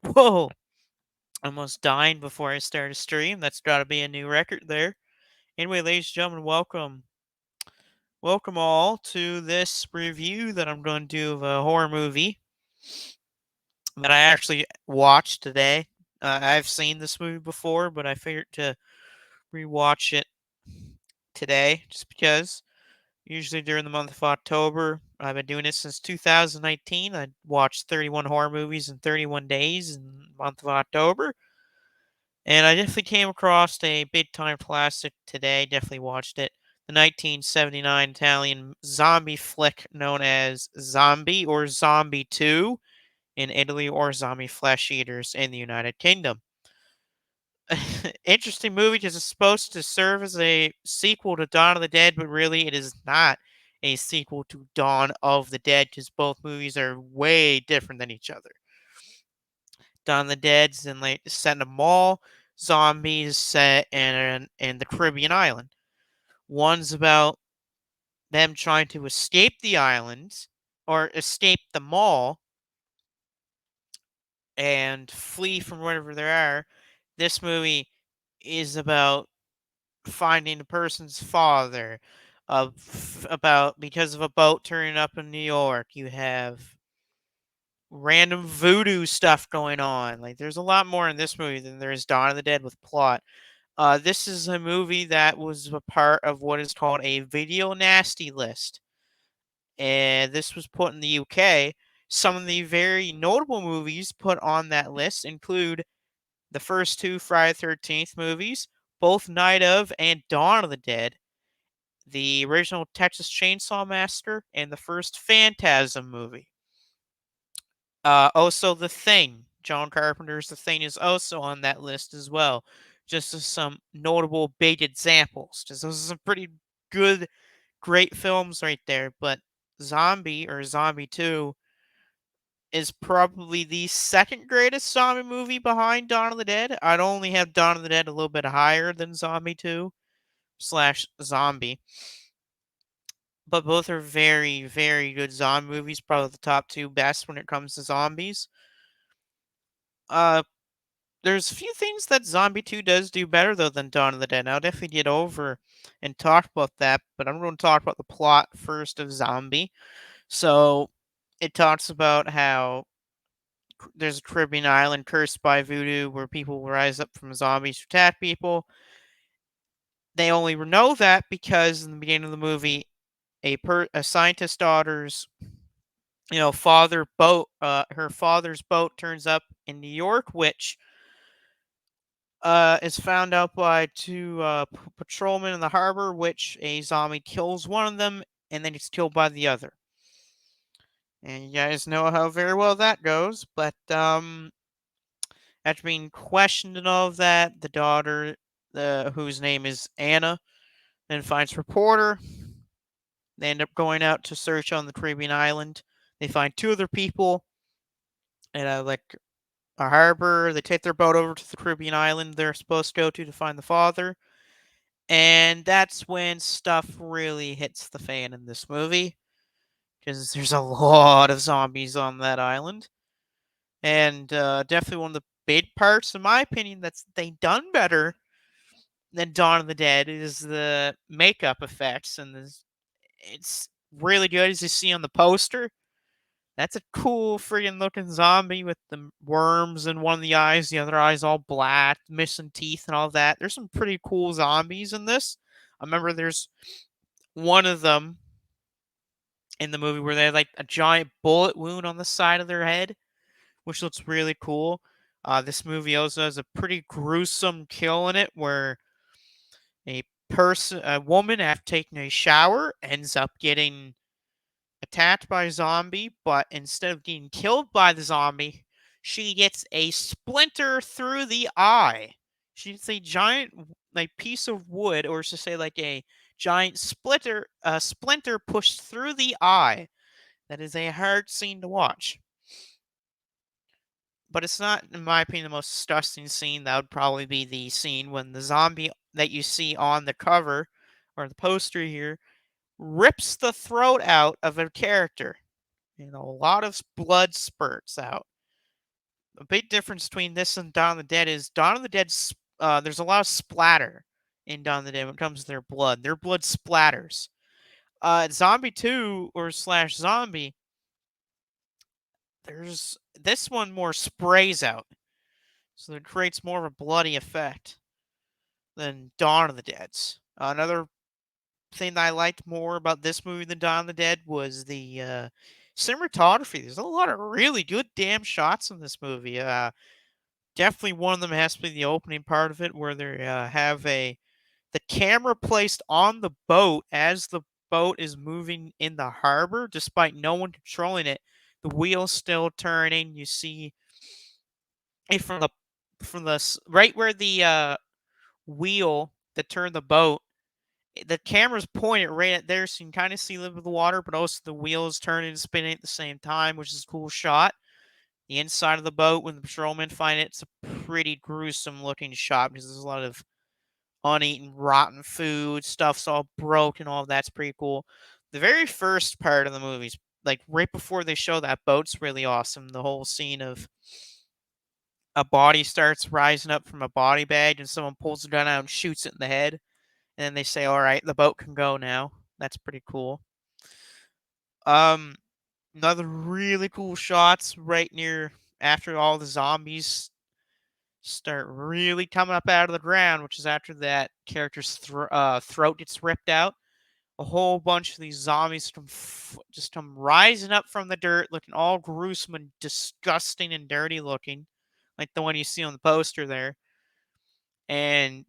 Whoa! Almost dying before I start a stream. That's got to be a new record there. Anyway, ladies and gentlemen, welcome all to this review that I'm going to do of a horror movie that I actually watched today. I've seen this movie before, but I figured to rewatch it today just because. Usually during the month of October, I've been doing it since 2019. I watched 31 horror movies in 31 days in the month of October. And I definitely came across a big time classic today. Definitely watched it. The 1979 Italian zombie flick known as Zombie or Zombie 2 in Italy or Zombie Flesh Eaters in the United Kingdom. Interesting movie because it's supposed to serve as a sequel to Dawn of the Dead, but really it is not a sequel to Dawn of the Dead because both movies are way different than each other. Dawn of the Dead's in like set in a mall. Zombies set in the Caribbean island. One's about them trying to escape the islands or escape the mall and flee from wherever they are. This movie is about finding a person's father. About because of a boat turning up in New York, you have random voodoo stuff going on. Like there's a lot more in this movie than there is Dawn of the Dead with plot. This is a movie that was a part of what is called a video nasty list, and this was put in the UK. Some of the very notable movies put on that list include the first two Friday the 13th movies, both Night of and Dawn of the Dead, the original Texas Chainsaw Massacre, and the first Phantasm movie. Also, The Thing. John Carpenter's The Thing is also on that list as well. Just as some notable big examples. Just those are some pretty good, great films right there. But Zombie or Zombie 2 is probably the second greatest zombie movie behind Dawn of the Dead. I'd only have Dawn of the Dead a little bit higher than Zombie 2 slash Zombie. But both are very, very good zombie movies. Probably the top two best when it comes to zombies. Uh, there's a few things that Zombie 2 does do better though than Dawn of the Dead. I'll definitely get over and talk about that, but I'm going to talk about the plot first of Zombie. So it talks about how there's a Caribbean island cursed by voodoo where people rise up from zombies to attack people. They only know that because in the beginning of the movie, a scientist daughter's her father's boat turns up in New York, which is found out by two patrolmen in the harbor, which a zombie kills one of them, and then he's killed by the other. And you guys know how very well that goes. But after being questioned and all of that, the daughter, whose name is Anna, then finds a reporter. They end up going out to search on the Caribbean island. They find two other people at a harbor. They take their boat over to the Caribbean island they're supposed to go to find the father. And that's when stuff really hits the fan in this movie. Because there's a lot of zombies on that island. And definitely one of the big parts, in my opinion, that's they done better than Dawn of the Dead is the makeup effects. And it's really good as you see on the poster. That's a cool friggin' looking zombie with the worms in one of the eyes, the other eye's all black, missing teeth and all that. There's some pretty cool zombies in this. I remember there's one of them in the movie where they had like a giant bullet wound on the side of their head, which looks really cool. This movie also has a pretty gruesome kill in it where a woman, after taking a shower, ends up getting attacked by a zombie, but instead of getting killed by the zombie, she gets a splinter through the eye. She gets a giant like piece of wood, or to say like a giant splinter pushed through the eye. That is a hard scene to watch. But it's not, in my opinion, the most disgusting scene. That would probably be the scene when the zombie that you see on the cover or the poster here rips the throat out of a character. and a lot of blood spurts out. A big difference between this and Dawn of the Dead is Dawn of the Dead. There's a lot of splatter in Dawn of the Dead when it comes to their blood. Their blood splatters. Zombie 2 or slash Zombie, there's this one more sprays out, so it creates more of a bloody effect than Dawn of the Dead's. Another thing that I liked more about this movie than Dawn of the Dead was the cinematography. There's a lot of really good damn shots in this movie. Definitely one of them has to be the opening part of it, where they have the camera placed on the boat as the boat is moving in the harbor, despite no one controlling it. The wheel's still turning. You see it from the right where the wheel that turned the boat. The camera's pointed right at there, so you can kind of see a little bit of the water, but also the wheels turning and spinning at the same time, which is a cool shot. The inside of the boat, when the patrolmen find it, it's a pretty gruesome looking shot because there's a lot of uneaten, rotten food, stuff's all broken, all of that's pretty cool. The very first part of the movie's like right before they show that boat's really awesome. The whole scene of a body starts rising up from a body bag and someone pulls a gun out and shoots it in the head. And then they say, all right, the boat can go now. That's pretty cool. Um, Another really cool shots right near after all the zombies start really coming up out of the ground, which is after that character's throat gets ripped out. A whole bunch of these zombies just come rising up from the dirt, looking all gruesome and disgusting and dirty looking, like the one you see on the poster there. And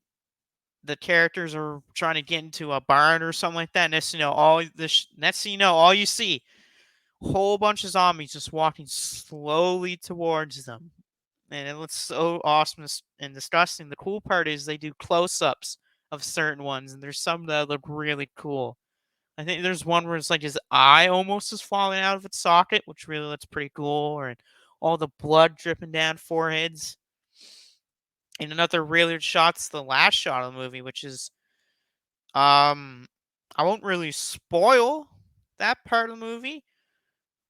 the characters are trying to get into a barn or something like that. And next thing you know, all you see, whole bunch of zombies just walking slowly towards them, and it looks so awesome and disgusting. The cool part is they do close-ups of certain ones, and there's some that look really cool. I think there's one where it's like his eye almost is falling out of its socket, which really looks pretty cool, or all the blood dripping down foreheads. And another really good shot's the last shot of the movie, which is um I won't really spoil that part of the movie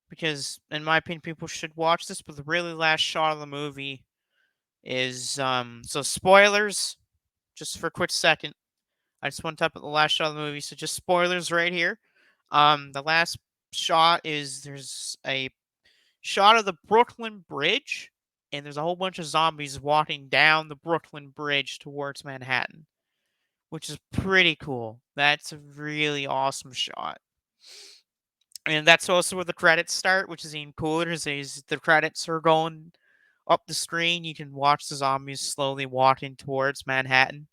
because in my opinion people should watch this, but the really last shot of the movie is so spoilers just for a quick second. I just want to talk about the last shot of the movie, so just spoilers right here. The last shot is there's a shot of the Brooklyn Bridge, and there's a whole bunch of zombies walking down the Brooklyn Bridge towards Manhattan, which is pretty cool. That's a really awesome shot. And that's also where the credits start, which is even cooler. Is the credits are going up the screen, you can watch the zombies slowly walking towards Manhattan.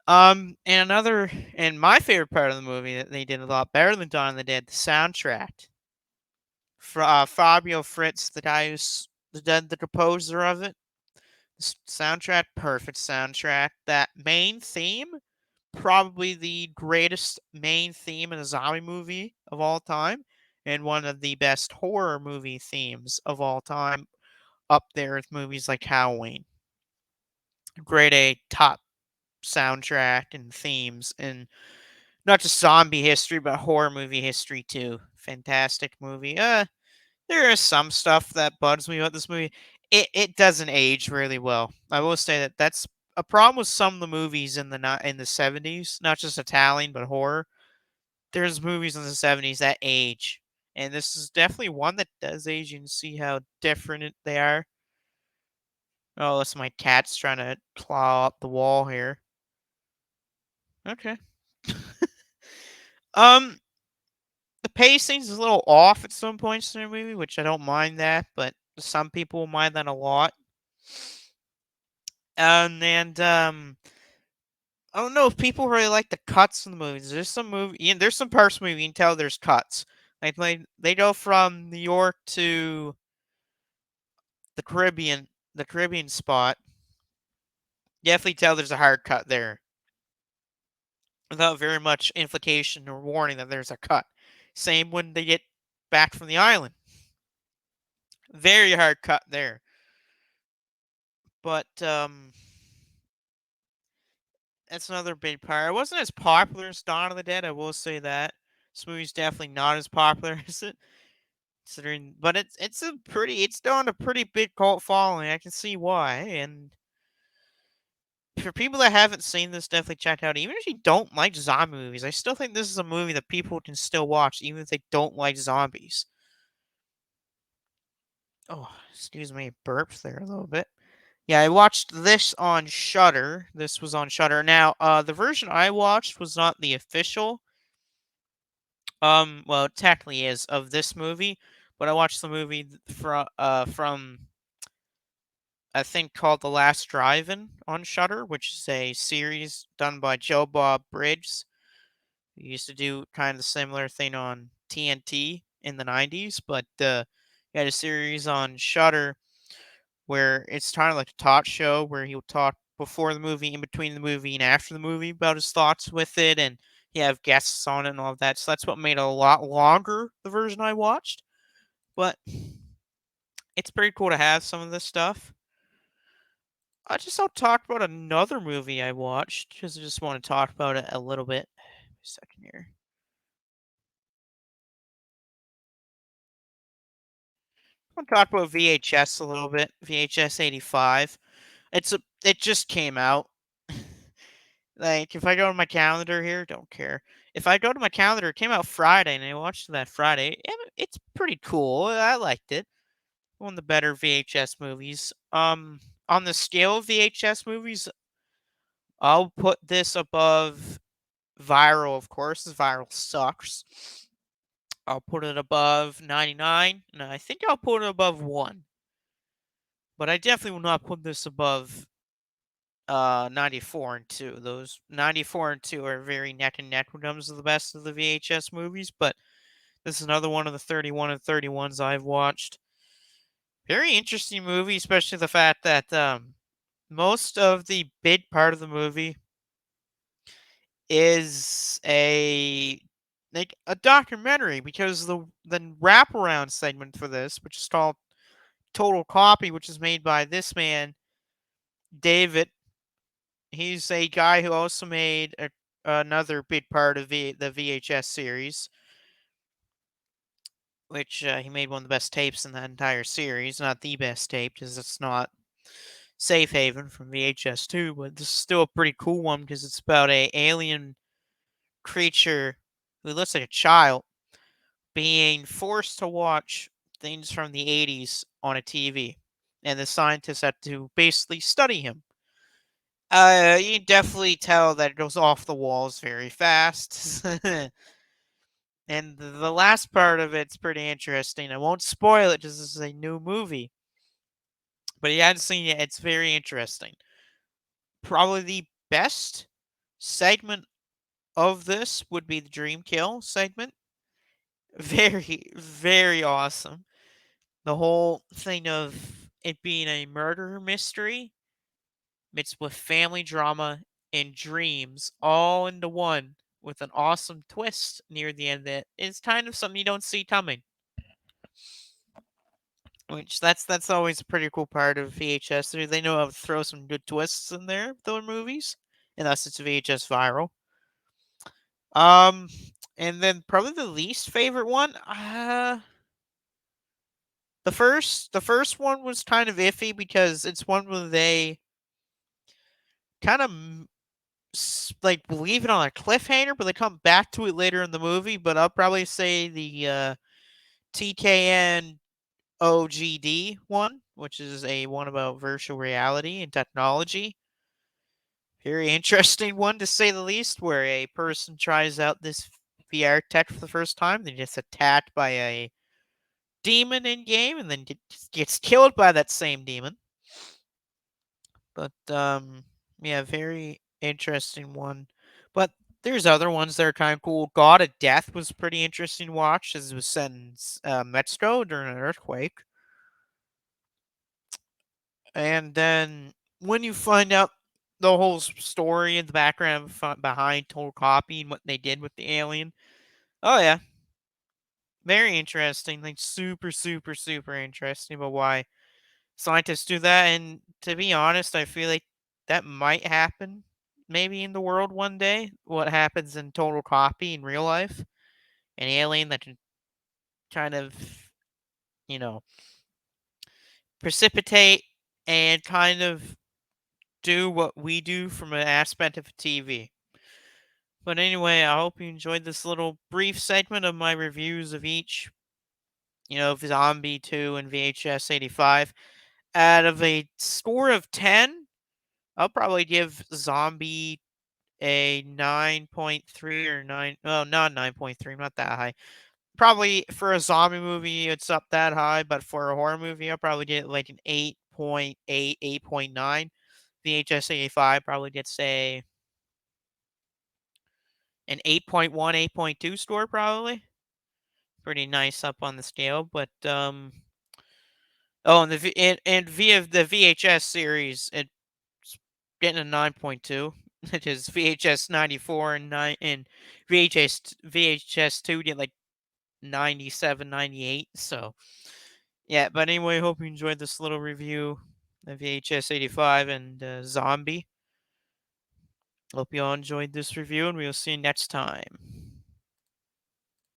And my favorite part of the movie that they did a lot better than Dawn of the Dead, the soundtrack. Fabio Fritz, the guy who's the composer of it, soundtrack, perfect soundtrack. That main theme, probably the greatest main theme in a zombie movie of all time, and one of the best horror movie themes of all time, up there with movies like Halloween. Grade A top soundtrack and themes, and not just zombie history, but horror movie history too. Fantastic movie. There is some stuff that bugs me about this movie. It doesn't age really well. I will say that that's a problem with some of the movies in the 70s, not just Italian but horror. There's movies in the 70s that age, and this is definitely one that does age. You can see how different they are. Oh, that's my cat's trying to claw up the wall here. Okay. um, the pacing is a little off at some points in the movie, which I don't mind that, but some people mind that a lot. And I don't know if people really like the cuts in the movies. There's some parts of the movie you can tell there's cuts. Like they go from New York to the Caribbean spot. Definitely tell there's a hard cut there, without very much implication or warning that there's a cut. Same when they get back from the island. Very hard cut there. But that's another big part. It wasn't as popular as Dawn of the Dead, I will say that. This movie's definitely not as popular as it considering, but it's done a pretty big cult following. I can see why, and for people that haven't seen this, definitely check it out. Even if you don't like zombie movies, I still think this is a movie that people can still watch, even if they don't like zombies. Oh, excuse me, burped there a little bit. Yeah, I watched this on Shudder. This was on Shudder. Now, the version I watched was not the official. Well, it technically is of this movie, but I watched the movie from a thing called The Last Drive-In on Shudder, which is a series done by Joe Bob Briggs. He used to do kind of a similar thing on TNT in the 90s, but he had a series on Shudder where it's kind of like a talk show where he'll talk before the movie, in between the movie, and after the movie about his thoughts with it, and he have guests on it and all of that. So that's what made it a lot longer, the version I watched. But it's pretty cool to have some of this stuff. I'll talk about another movie I watched because I just want to talk about it a little bit. Second here. I want to talk about VHS a little bit. VHS 85. It just came out. Like if I go to my calendar here, don't care. If I go to my calendar, it came out Friday, and I watched that Friday. It's pretty cool. I liked it. One of the better VHS movies. On the scale of VHS movies, I'll put this above Viral, of course, as Viral sucks. I'll put it above 99, and I think I'll put it above 1. But I definitely will not put this above 94 and 2. Those 94 and 2 are very neck and neck when it comes to the best of the VHS movies, but this is another one of the 31 and 31s I've watched. Very interesting movie, especially the fact that most of the big part of the movie is a documentary because the wraparound segment for this, which is called Total Copy, which is made by this man, David. He's a guy who also made another big part of the VHS series, which he made one of the best tapes in that entire series. Not the best tape, because it's not Safe Haven from VHS 2, but this is still a pretty cool one because it's about a alien creature who looks like a child being forced to watch things from the 80s on a TV. And the scientists had to basically study him. You can definitely tell that it goes off the walls very fast. And the last part of it's pretty interesting. I won't spoil it because this is a new movie. But if you haven't seen it, it's very interesting. Probably the best segment of this would be the Dream Kill segment. Very, very awesome. The whole thing of it being a murder mystery mixed with family drama and dreams all into one with an awesome twist near the end that is kind of something you don't see coming. Which that's always a pretty cool part of VHS. They know how to throw some good twists in there, their movies. Unless it's VHS viral. Um and then probably the least favorite one, the first one was kind of iffy because it's one where they kind of like leave it on a cliffhanger, but they come back to it later in the movie. But I'll probably say the TKN OGD one, which is a one about virtual reality and technology. Very interesting one to say the least, where a person tries out this VR tech for the first time, then gets attacked by a demon in game, and then gets killed by that same demon. But yeah, very interesting one. But there's other ones that are kind of cool. God of Death was pretty interesting to watch, as it was set in Mexico during an earthquake. And then when you find out the whole story and the background behind Total Copy and what they did with the alien, oh yeah, very interesting. Like super, super, super interesting about why scientists do that. And to be honest, I feel like that might happen maybe in the world one day. What happens in Total Copy in real life? an alien that can kind of, you know, precipitate and kind of do what we do from an aspect of TV. But anyway, I hope you enjoyed this little brief segment of my reviews of each, of Zombie 2 and VHS 85. Out of a score of 10, I'll probably give Zombie a 9.3 or 9. Oh, not 9.3, not that high. Probably for a zombie movie, it's up that high, but for a horror movie, I'll probably get like an 8.8, 8.9. VHS 85 probably gets an 8.1, 8.2 score, probably. Pretty nice up on the scale, but oh, and and via the VHS series, it's getting a 9.2. It is VHS 94 and 9 and VHS 2 get like 97, 98. So yeah, but anyway, hope you enjoyed this little review of VHS 85 and Zombie. Hope you all enjoyed this review, and we'll see you next time.